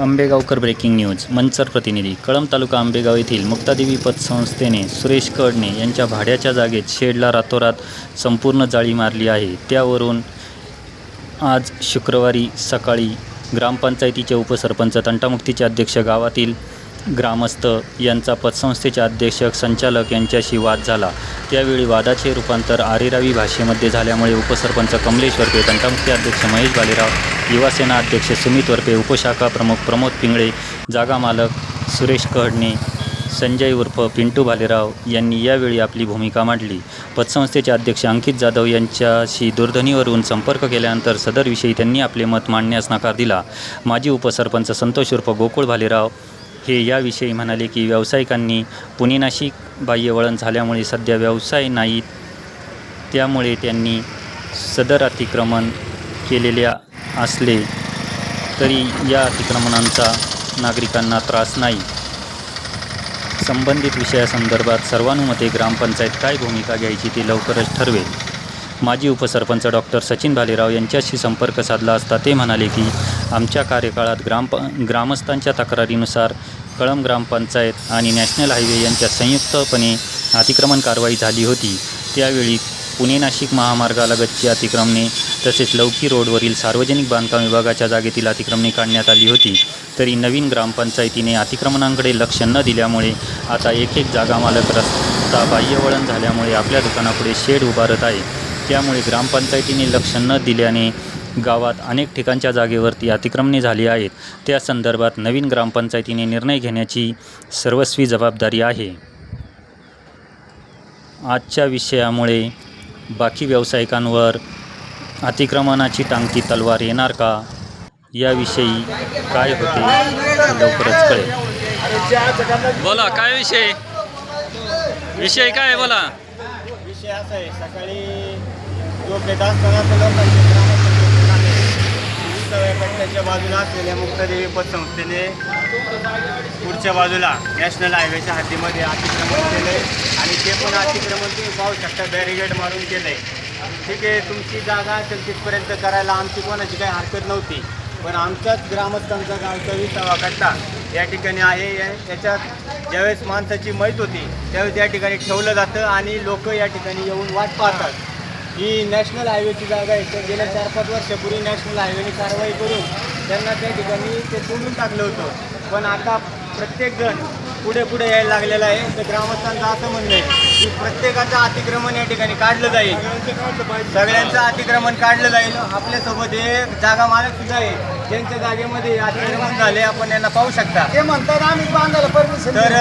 Ambegaonkar breaking news. Manchar प्रतिनिधी. कळंब तालुका आंबेगाव येथील मुक्तादेवी पतसंस्थेने सुरेश कडणे यांच्या भाड्याच्या जागेत शेडला रातोरात संपूर्ण जाळी मारली आहे. त्यावरून आज शुक्रवारी सकाळी ग्रामपंचायतीचे उपसरपंच, तंटामुक्तीचे अध्यक्ष, गावातील ग्रामस्थ यांचा पतसंस्थेचे अध्यक्ष, संचालक यांच्याशी वाद झाला. त्यावेळी वादाचे रूपांतर आरेरावी भाषेमध्ये झाल्यामुळे उपसरपंच कमलेश वरपे, तंटामुक्ती अध्यक्ष महेश भालेराव, युवासेना अध्यक्ष सुमित वरपे, उपशाखा प्रमुख प्रमोद पिंगळे, जागा मालक सुरेश कडणे, संजय उर्फ पिंटू भालेराव यांनी यावेळी आपली भूमिका मांडली. पतसंस्थेचे अध्यक्ष अंकित जाधव यांच्याशी दूरध्वनीवरून संपर्क केल्यानंतर सदरविषयी त्यांनी आपले मत मांडण्यास नकार दिला. माजी उपसरपंच संतोष उर्फ गोकुळ भालेराव हे याविषयी म्हणाले की व्यावसायिकांनी पुणे नाशिक बाह्य वळण झाल्यामुळे सध्या व्यवसाय नाहीत, त्यामुळे त्यांनी सदर अतिक्रमण केलेले असले तरी या अतिक्रमणांचा नागरिकांना त्रास नाही. संबंधित विषयासंदर्भात सर्वानुमते ग्रामपंचायत काय भूमिका घ्यायची ते लवकरच ठरवेल. माजी उपसरपंच डॉक्टर सचिन भालेराव यांच्याशी संपर्क साधला असता ते म्हणाले की आमच्या कार्यकाळात ग्रामस्थांच्या तक्रारीनुसार कळंब ग्रामपंचायत आणि नॅशनल हायवे यांच्या संयुक्तपणे अतिक्रमण कारवाई झाली होती. त्यावेळी पुणे नाशिक महामार्गालगतची अतिक्रमणे तसेच लौकी रोडवरील सार्वजनिक बांधकाम विभागाच्या जागेतील अतिक्रमणे काढण्यात आली होती. तरी नवीन ग्रामपंचायतीने अतिक्रमणांकडे लक्ष न दिल्यामुळे आता एक जागा मालक रस्ता बाह्यवळण झाल्यामुळे आपल्या दुकानापुढे शेड उभारत आहे. त्यामुळे ग्रामपंचायतीने लक्ष न दिल्याने गावात अनेक ठिकाणच्या जागेवरती अतिक्रमणे झाली आहेत. त्या संदर्भात नवीन ग्रामपंचायतीने निर्णय घेण्याची सर्वस्वी जबाबदारी आहे. आजच्या विषयामुळे बाकी व्यावसायिकांवर अतिक्रमणाची टांगती तलवार येणार का, याविषयी काय होते लवकरच कळेल. बोला, काय विषय काय बोला. विषय असा आहे, सकाळी झोपेत असताना त्याच्या बाजूला असलेल्या मुक्तादेवी पतसंस्थेने पुढच्या बाजूला नॅशनल हायवेच्या हद्दीमध्ये अतिक्रमण केलं आहे आणि ते पण अतिक्रमण तुम्ही पाहू शकता, बॅरिगेड मारून केलं आहे. ठीक आहे, तुमची जागा असेल तिथपर्यंत करायला आमची कोणाची काही हरकत नव्हती, पण आमच्याच ग्रामस्थांचा गावचा 20वा कट्टा या ठिकाणी आहे. याच्यात ज्यावेळेस माणसाची मैत होती त्यावेळेस या ठिकाणी ठेवलं जातं आणि लोक या ठिकाणी येऊन वाट पाहतात. ही नॅशनल हायवेची जागा आहे, तर गेल्या 4-5 वर्षापूर्वी नॅशनल हायवेने कारवाई करून त्यांना त्या ठिकाणी ते तोडून टाकलं होतं. पण आता प्रत्येकजण पुढे यायला लागलेला आहे. तर ग्रामस्थांचं असं म्हणणं आहे की प्रत्येकाचं अतिक्रमण या ठिकाणी काढलं जाईल, सगळ्यांचं अतिक्रमण काढलं जाईल. आपल्यासोबत एक जागा मालक सुद्धा आहे, ज्यांच्या जागेमध्ये अतिक्रमण झाले, आपण यांना पाहू शकता. ते म्हणतात आम्ही बांधायला परमिशन. तर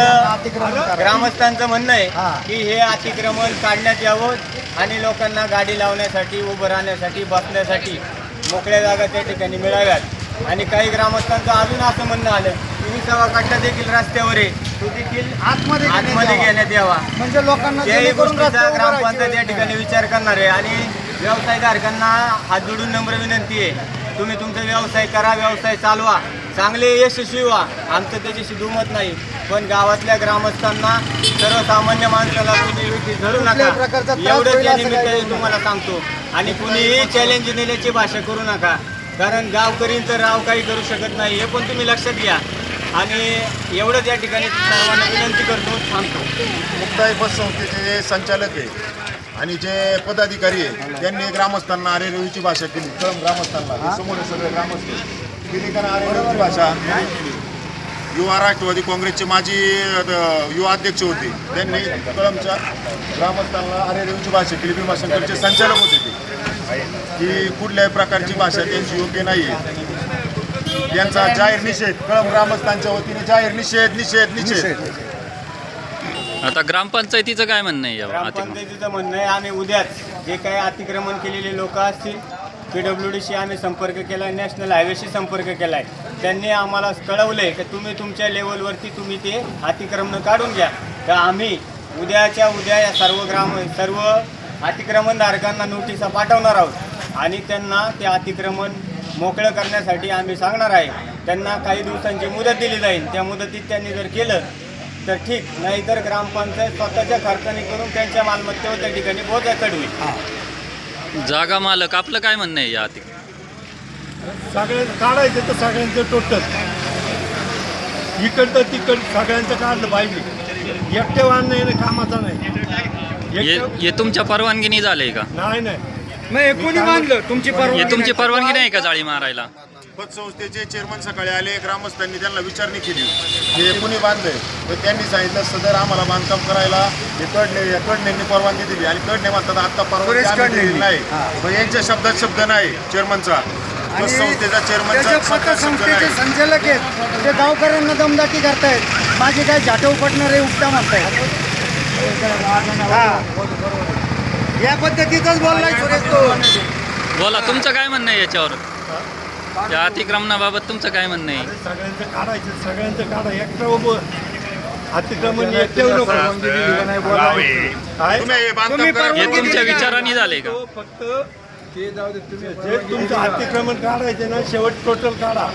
ग्रामस्थांचं म्हणणं आहे की हे अतिक्रमण काढण्यात यावं आणि लोकांना गाडी लावण्यासाठी, उभं राहण्यासाठी, बसण्यासाठी मोकळ्या जागा त्या ठिकाणी मिळाव्यात. आणि काही ग्रामस्थांचं अजून असं म्हणणं आलं की 20वा कट्टा देखील रस्त्यावर आहे, तो देखील आतमध्ये घेण्यात यावा. म्हणजे लोकांना त्याही गोष्टीचा ग्रामपंचायत या ठिकाणी विचार करणार आहे. आणि व्यवसायधारकांना हात जोडून नम्र विनंती आहे, तुम्ही तुमचा व्यवसाय करा, व्यवसाय चालवा, चांगले यशस्वी व्हा, आमचं त्याच्याशी दुमत नाही. पण गावातल्या ग्रामस्थांना, सर्वसामान्य माणसाला तुम्ही धरू नका, एवढंच या निमित्ताने तुम्हाला सांगतो. आणि कुणीही चॅलेंज नेण्याची भाषा करू नका, कारण गावकरींचं राव काही करू शकत नाही, हे पण तुम्ही लक्षात घ्या. आणि एवढंच या ठिकाणी सर्वांना विनंती करतो, थांबतो. मुक्तादेवी पतसंस्थेचे जे संचालक आहे आणि जे पदाधिकारी आहे त्यांनी ग्रामस्थांना आरेरवीची भाषा केली. कळंब ग्रामस्थांना समोर सगळे ग्रामस्थ केली, कारण आरेरवीची भाषा युवा राष्ट्रवादी काँग्रेसचे माजी युवा अध्यक्ष होते, त्यांनी कळंबच्या ग्रामस्थांना आरेरवीची भाषा केली. भीमाशंकरचे संचालक होते ते, की कुठल्याही प्रकारची भाषा त्यांची योग्य नाही आहे. यांचा जाहीर निषेध, कळंब ग्रामस्थांच्या वतीने जाहीर निषेध. आता ग्रामपंचायतीचं काय म्हणणं आहे? ग्रामपंचायतीचं म्हणणं आहे, आम्ही उद्याच जे काही अतिक्रमण केलेले लोक असतील, PWDशी आम्ही संपर्क केला, नॅशनल हायवेशी संपर्क केला आहे. त्यांनी आम्हाला कळवलं आहे की तुम्ही तुमच्या लेवलवरती तुम्ही ते अतिक्रमण काढून घ्या. तर आम्ही उद्याच्या उद्या या सर्व अतिक्रमणधारकांना नोटिसा पाठवणार आहोत आणि त्यांना ते अतिक्रमण मोकळं करण्यासाठी आम्ही सांगणार आहे. त्यांना काही दिवसांची मुदत दिली जाईल, त्या मुदतीत त्यांनी जर केलं तर ठीक, नाहीतर ग्रामपंचायत स्वतःच्या खर्चाने करून त्यांच्या मालमत्तेवर त्या ठिकाणी बोजा चढवी. जागा मालक आपलं काय म्हणणं आहे या सगळे काढायचे तर सगळ्यांचे टोटल इकडचं तिकड सगळ्यांचं काढलं पाहिजे. एकटे वाहन नाही ना कामाचा नाही. हे तुमच्या परवानगीने झालंय का? नाही कोणी बांधलं तुमची हे तुमची परवानगी नाही का जाळी मारायला? पतसंस्थेचे चेअरमन सकाळी आले, ग्रामस्थांनी त्यांना विचारणी केली हे कुणी बांधलंय, तर त्यांनी सांगितलं सदर आम्हाला बांधकाम करायला हे कडनेंनी परवानगी दिली. आणि कडने म्हणतात आता परवानगी आम्ही दिलेली नाही, पण यांच्या शब्दात शब्द नाही चेअरमनचा, पतसंस्थेचा चेअरमनचा शब्दात शब्द नाही. संचालक आहेत ते गावकऱ्यांना दमदाटी करतायत. माझे काय झाटं उपटणारे उपटा म्हणतायत. या पद्धतीतच बोललाय सुरेश तो. बोला, तुमचं काय म्हणणं आहे याच्यावर? या अतिक्रमणाबाबत तुमचं काय म्हणणं आहे? सगळ्यांचं काढायचं, सगळ्यांचं काढा. एकटं उभं अतिक्रमण एकटं नको. तुम्ही हे बांधकाम करा. हे तुमच्या विचाराने झाले का? फक्त ते जाऊ दे. तुम्ही जे तुमचं अतिक्रमण काढायचे ना शेवट टोटल काढा.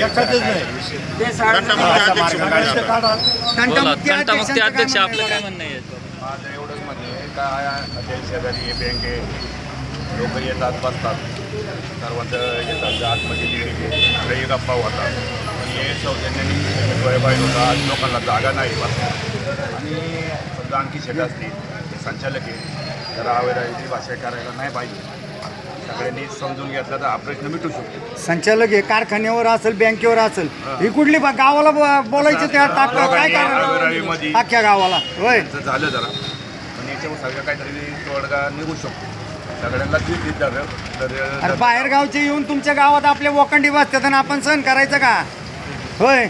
एखादच नाही सगळ्यांचं काढा. बोला, तंटामुक्ती अध्यक्ष, आपलं काय म्हणणं आहे याच्यावर? माझं एवढंच म्हणणं आहे काय शेजारी हे बँक आहे, लोक येतात बसतात, सर्वांचं येतात आतमध्ये इकडेही गप्पा होतात. आणि हे सौजन्याने पाहिजे होता, आज लोकांना जागा नाही बसतात. आणि समजा आणखी शेत असतील ते संचालक आहे, तर अवैधाची भाषा करायला नाही पाहिजे. सगळ्यांनी समजून घेतलं तर हा प्रश्न मिटू शकतो. संचालक हे कारखान्यावर असेल, बँकेवर असेल, ही कुठली गावाला बोलायचं त्या टाकलं काय अवैधामध्ये कारण अख्ख्या गावाला होय. त्यांचं झालं जरा, पण याच्यावर सगळं काहीतरी तोडगा निघू शकतो. सगळ्यांना जीत अरे बाहेर गावचे येऊन तुमच्या गावात आपले वोकंडी बसतात आणि आपण सहन करायचं का? होय,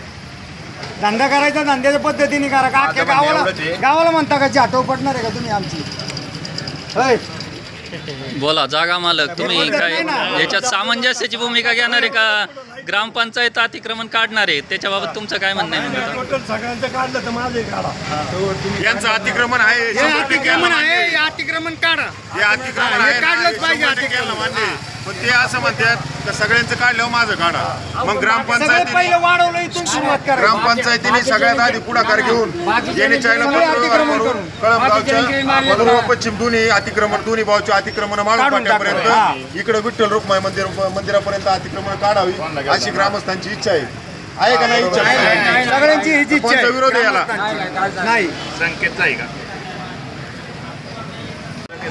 धंदा करायचा धंद्याच्या पद्धतीने करा का? अख्ख्या गावाला म्हणता का झाटो पडणार आहे का तुम्ही आमची? होय, बोला, जागा मालक तुम्ही काय याच्यात सामंजस्याची भूमिका घेणार आहे का? ग्रामपंचायत अतिक्रमण काढणार आहे, त्याच्याबाबत तुमचं काय म्हणणं आहे? टोटल सगळ्यांचं काढलं तर माझे काढा. यांचं अतिक्रमण आहे, हे अतिक्रमण आहे, हे अतिक्रमण काढा. हे अतिक्रमण आहे, काढलंच पाहिजे 100% अतिक्रमण. मान्य आहे. पण ते असं म्हणतात तर सगळ्यांचं काढल्यावर माझं काढा. मग सगळं ग्रामपंचायतीने पहिलं वाढवलं इथून सुरुवात करा. ग्रामपंचायतीने सगळ्यात आधी पुढाकार घेऊन यांनी चायला सगळे अतिक्रमण करून. कळमगावच्या पूर्व पश्चिम दोन्ही अतिक्रमण, दोन्ही भावचे अतिक्रमण माळून काढून पाट्यापर्यंत इकडे विठ्ठल रुक्माई मंदिरापर्यंत अतिक्रमण काढावी अशी ग्रामस्थांची इच्छा आहे का नाही? इच्छा आहे. सगळ्यांची हीच इच्छा कोणता आहे. विरोध आहे याला? नाही. संकेत आहे का?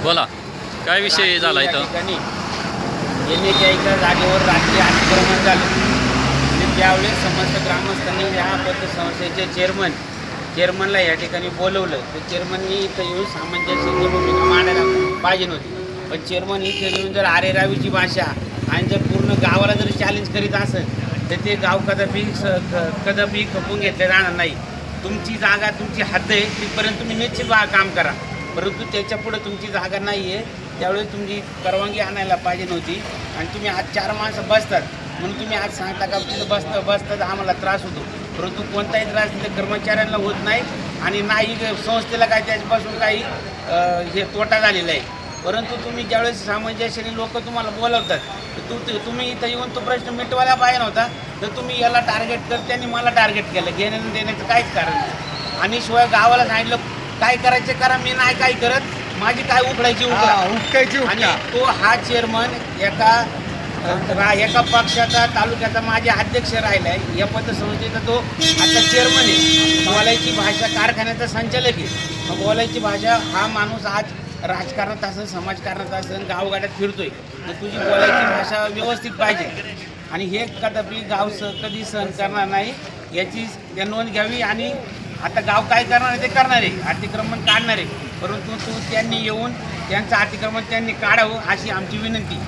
बोला, काय विषय झाला इथं? येण्याच्या एका जागेवर रात्री अतिक्रमण झालं आणि त्यावेळेस समस्त ग्रामस्थांनी या पतसंस्थेचे चेअरमनला या ठिकाणी बोलवलं. तर चेअरमननी इथं येऊन सामंजस्याची भूमिका मांडायला पाहिजे नव्हती. पण चेअरमन इथे येऊन जर आरेरावीची भाषा आणि जर पूर्ण गावाला जर चॅलेंज करीत असेल तर ते गाव कदापि खपून घेतले जाणार नाही. तुमची जागा, तुमची हद्द आहे तिथपर्यंत तुम्ही निश्चित काम करा, परंतु त्याच्या पुढे तुमची जागा नाही आहे. त्यावेळेस तुमची परवानगी आणायला पाहिजे नव्हती. आणि तुम्ही आज 4 माणसं बसतात म्हणून तुम्ही आज सांगता का तिथं बसतात आम्हाला त्रास होतो, परंतु कोणताही त्रास तिथे कर्मचाऱ्यांना होत नाही आणि नाही संस्थेला काय त्याच्यापासून काही हे तोटा झालेला आहे. परंतु तुम्ही ज्यावेळेस सामंजस्याने लोक तुम्हाला बोलवतात तर तुम्ही इथं येऊन तो प्रश्न मिटवायला पाहिजे नव्हता. तर तुम्ही याला टार्गेट कर, त्यांनी मला टार्गेट केलं, घेण्यानं देण्याचं काहीच कारण नाही. आणि शिवाय गावाला सांगितलं काय करायचे करा, मी नाही काय करत, माझी काय उकडायची उपटायची आणि तो हा चेअरमन एका पक्षाचा तालुक्याचा माझे अध्यक्ष राहिला आहे. या पतसंस्थेचा तो आता चेअरमन आहे. बोलायची भाषा कारखान्याचा संचालक आहे. मग बोलायची भाषा हा माणूस आज राजकारणात असेल, समाजकारणात असेल, गावगाड्यात फिरतोय, तर तुझी बोलायची भाषा व्यवस्थित पाहिजे. आणि हे कदापि गाव कधी सहन करणार नाही याची नोंद घ्यावी. आणि आता गाव काय करणार आहे ते करणार आहे, अतिक्रमण काढणार आहे, परंतु त्यांनी येऊन त्यांचं अतिक्रमण त्यांनी काढावं अशी आमची विनंती.